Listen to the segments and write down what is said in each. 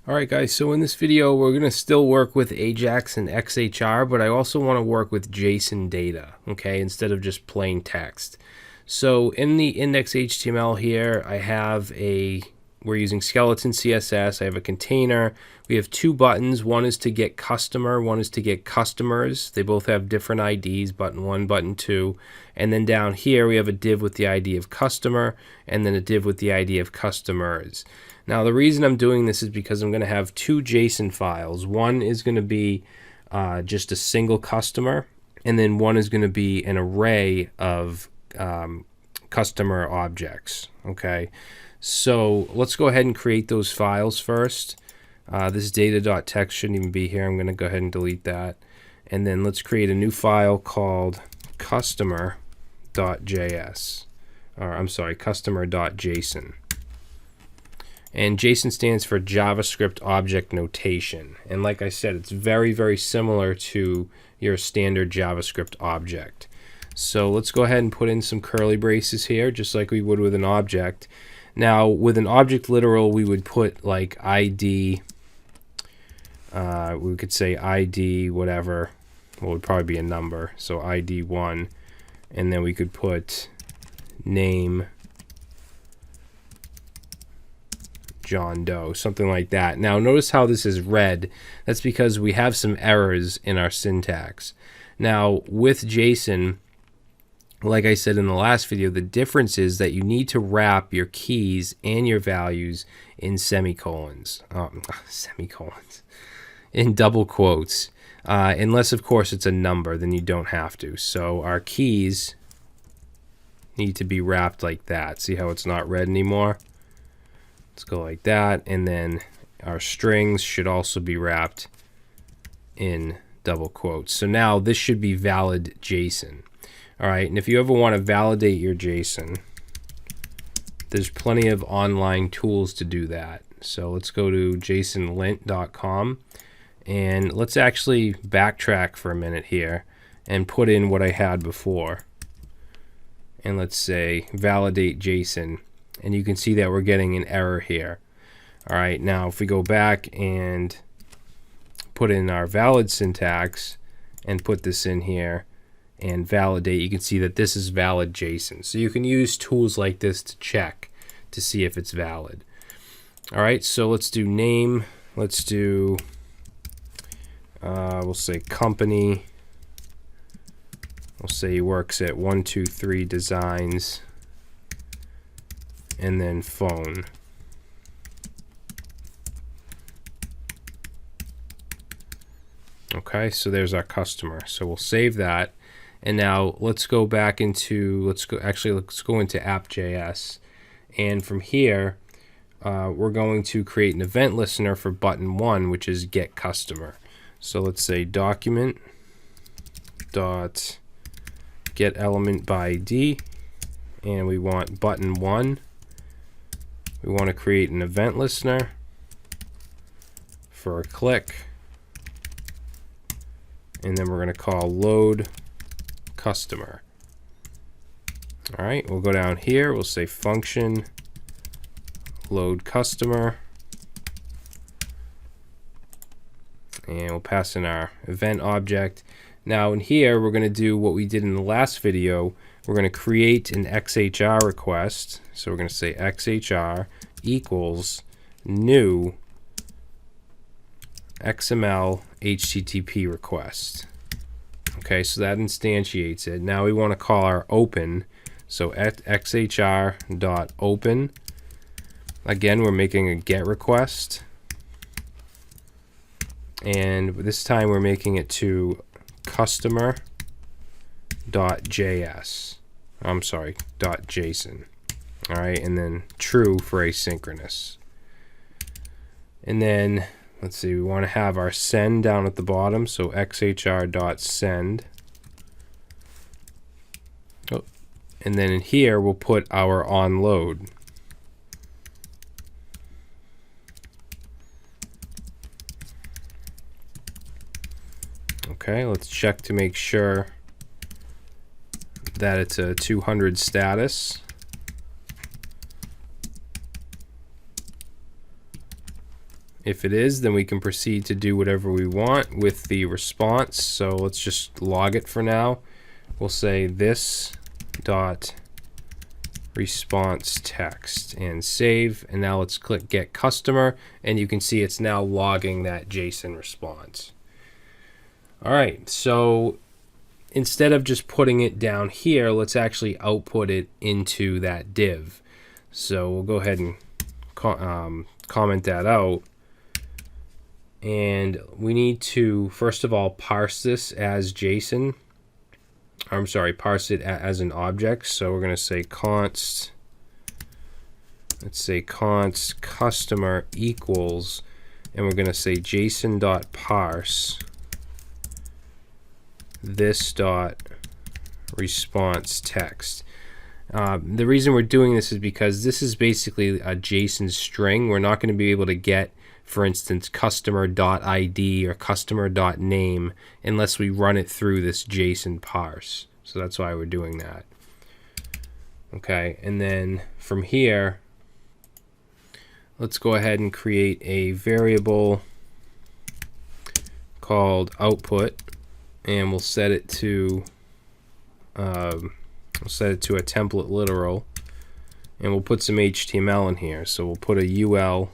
Alright guys, so in this video we're going to still work with AJAX and XHR, but I also want to work with JSON data, okay, instead of just plain text. So in the index HTML here, we're using skeleton CSS, I have a container, we have two buttons, one is to get customer, one is to get customers. They both have different IDs, button 1, button 2, and then down here we have a div with the ID of customer, and then a div with the ID of customers. Now the reason I'm doing this is because I'm going to have two JSON files. One is going to be just a single customer, and then one is going to be an array of customer objects. Okay, so let's go ahead and create those files first. This data.txt shouldn't even be here. I'm going to go ahead and delete that. And then let's create a new file called customer.js. Or I'm sorry, customer.json. And JSON stands for JavaScript Object Notation. And like I said, it's very, very similar to your standard JavaScript object. So let's go ahead and put in some curly braces here, just like we would with an object. Now, with an object literal, we would put like ID, we could say ID whatever, well, it would probably be a number, so ID 1, and then we could put name John Doe, something like that. Now notice how this is red. That's because we have some errors in our syntax. Now with JSON, like I said in the last video, the difference is that you need to wrap your keys and your values in semicolons. In double quotes. Unless of course it's a number, then you don't have to. So our keys need to be wrapped like that. See how it's not red anymore? Let's go like that, and then our strings should also be wrapped in double quotes. So now this should be valid JSON. All right, and if you ever want to validate your JSON, there's plenty of online tools to do that. So let's go to jasonlint.com, and let's actually backtrack for a minute here and put in what I had before. And let's say validate JSON. And you can see that we're getting an error here. All right, now if we go back and put in our valid syntax and put this in here and validate, you can see that this is valid JSON. So you can use tools like this to check to see if it's valid. All right, so let's do name. Let's do, we'll say company. We'll say he works at 123 Designs. And then phone. Okay, so there's our customer. So we'll save that. And now let's go back into, let's go into app.js. And from here, we're going to create an event listener for button 1, which is get customer. So let's say document dot get element by ID, and we want button 1. We want to create an event listener for a click, and then we're going to call load customer. All right, we'll go down here, we'll say function load customer, and we'll pass in our event object. Now in here we're going to do what we did in the last video. We're going to create an XHR request. So we're going to say XHR equals new XML HTTP request. Okay, so that instantiates it. Now we want to call our open. So at XHR.open. Again, we're making a GET request. And this time we're making it to customer.js. I'm sorry, .json. All right, and then true for asynchronous. And then let's see, we want to have our send down at the bottom, so xhr.send. Oh, and then in here we'll put our onload. Okay, let's check to make sure that it's a 200 status. If it is, then we can proceed to do whatever we want with the response. So let's just log it for now. We'll say this dot response text and save. And now let's click get customer, and you can see it's now logging that JSON response. All right, so instead of just putting it down here, let's actually output it into that div. So we'll go ahead and comment that out. And we need to, first of all, parse this as JSON. I'm sorry, parse it as an object. So we're going to say const, let's say const customer equals, and we're going to say JSON.parse this dot response text. The reason we're doing this is because this is basically a JSON string. We're not going to be able to get, for instance, customer.id or customer.name unless we run it through this JSON parse. So that's why we're doing that. Okay, and then from here, let's go ahead and create a variable called output, and we'll set it to a template literal, and we'll put some HTML in here. So we'll put a UL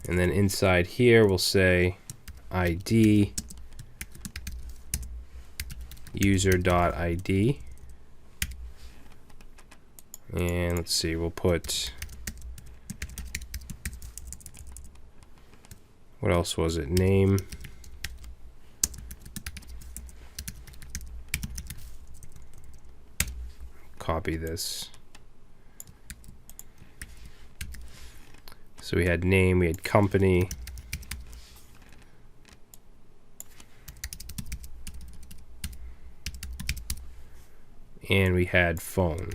and then inside here we'll say ID user.id, and let's see, we'll put, what else was it, name, copy this. So we had name, we had company, and we had phone.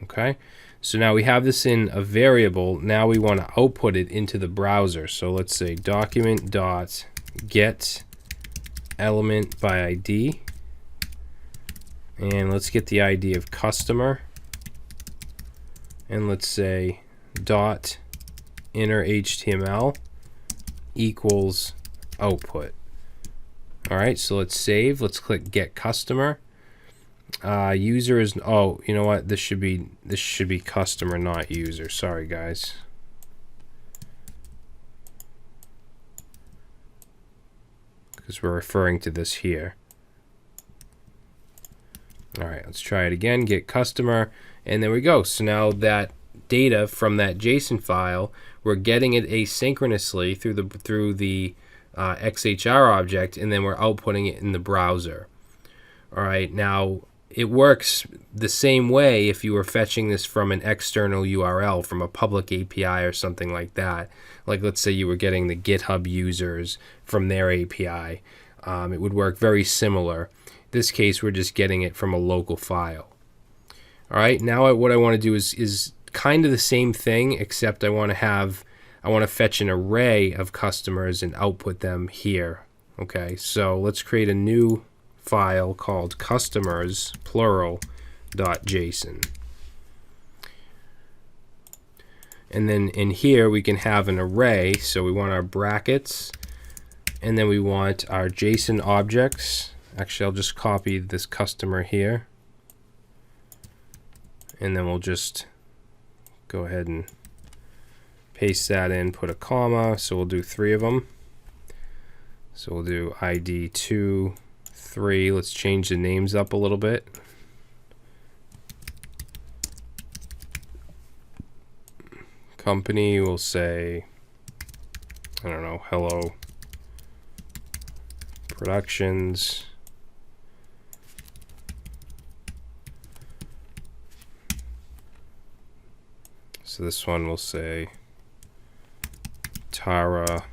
Okay, so now we have this in a variable. Now we want to output it into the browser. So let's say document.get element by ID, and let's get the ID of customer, and let's say dot inner HTML equals output. All right, so let's save. Let's click get customer. User is, oh, you know what? This should be customer, not user. Sorry, guys. Because we're referring to this here. All right, let's try it again. Get customer, and there we go. So now that data from that JSON file, we're getting it asynchronously through the XHR object, and then we're outputting it in the browser. All right, now it works the same way if you were fetching this from an external URL, from a public API or something like that. Like let's say you were getting the GitHub users from their API. It would work very similar. In this case, we're just getting it from a local file. All right, now what I want to do is kind of the same thing, except I want to fetch an array of customers and output them here. Okay, so let's create a new file called customers plural.json, and then in here we can have an array. So we want our brackets, and then we want our JSON objects. Actually, I'll just copy this customer here, and then we'll just go ahead and paste that in, put a comma. So we'll do 3 of them. So we'll do ID 2, 3. Let's change the names up a little bit. Company, we'll say, I don't know, Hello Productions. So this one will say Tara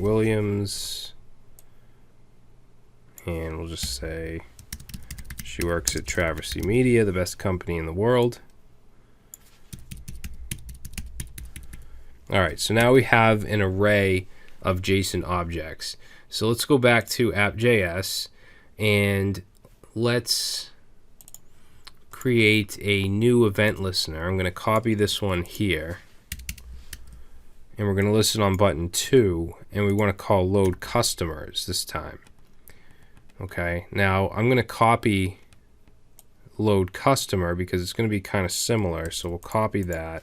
Williams, and we'll just say she works at Traversy Media, the best company in the world. All right, so now we have an array of JSON objects. So let's go back to app.js and let's create a new event listener. I'm going to copy this one here, and we're going to listen on button 2, and we want to call load customers this time. Okay, now I'm going to copy load customer because it's going to be kind of similar, so we'll copy that.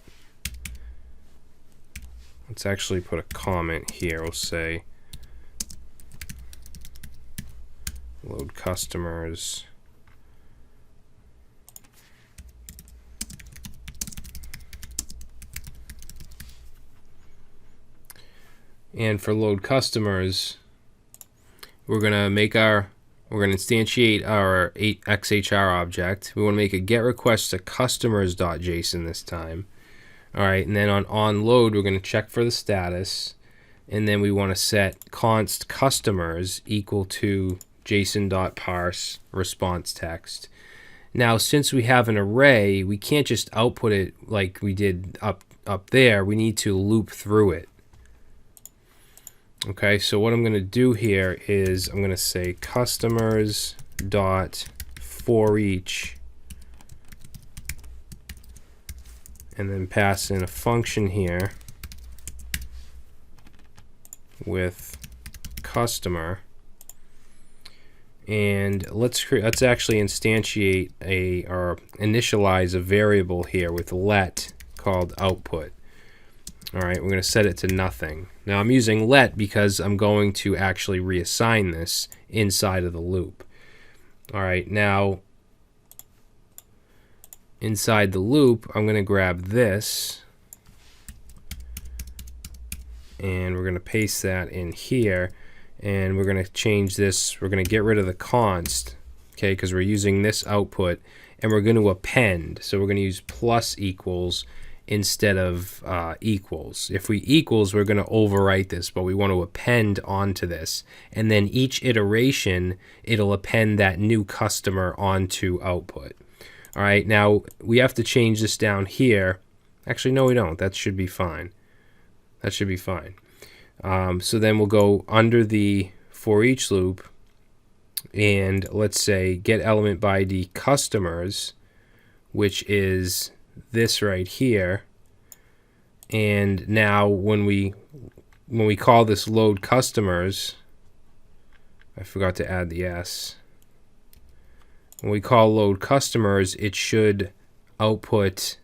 Let's actually put a comment here. We'll say load customers and for load customers we're going to instantiate our XHR object. We want to make a get request to customers.json this time. Alright, and then on load we're going to check for the status, and then we want to set const customers equal to json.parse response text. Now since we have an array, we can't just output it like we did up there. We need to loop through it. Okay, so what I'm going to do here is I'm going to say customers dot for each, and then pass in a function here with customer, and let's actually instantiate or initialize a variable here with let called output. Alright, we're going to set it to nothing. Now I'm using let because I'm going to actually reassign this inside of the loop. Alright, now inside the loop I'm going to grab this and we're going to paste that in here, and we're going to change this. We're going to get rid of the const, okay, because we're using this output, and we're going to append. So we're going to use plus equals instead of equals. If we equals, we're going to overwrite this, but we want to append onto this, and then each iteration it'll append that new customer onto output. All right, now we have to change this down here. Actually, no, we don't. That should be fine. That should be fine. So then we'll go under the for each loop, and let's say get element by ID customers, which is this right here. And now when we call this load customers, I forgot to add the S. When we call load customers, it should output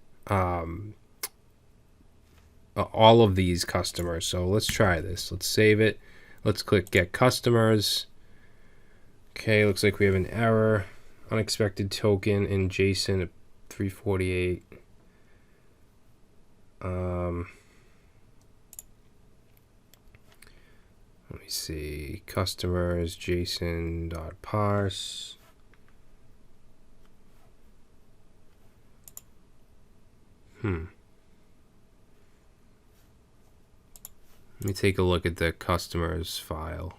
all of these customers. So let's try this. Let's save it. Let's click get customers. Okay, looks like we have an error. Unexpected token in JSON at 348. Let me see. Customers JSON.parse. Let me take a look at the customers file.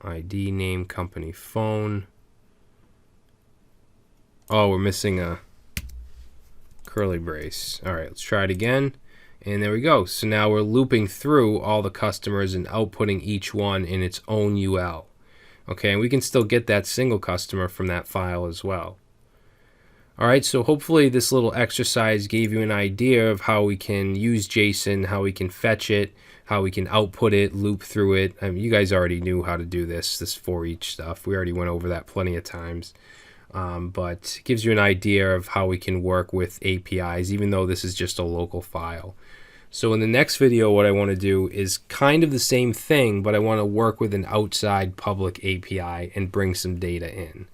ID, name, company, phone. Oh, we're missing a curly brace. All right, let's try it again. And there we go. So now we're looping through all the customers and outputting each one in its own UL. Okay, and we can still get that single customer from that file as well. All right, so hopefully this little exercise gave you an idea of how we can use JSON, how we can fetch it, how we can output it, loop through it. I mean, you guys already knew how to do this for each stuff. We already went over that plenty of times. But it gives you an idea of how we can work with APIs, even though this is just a local file. So in the next video, what I want to do is kind of the same thing, but I want to work with an outside public API and bring some data in.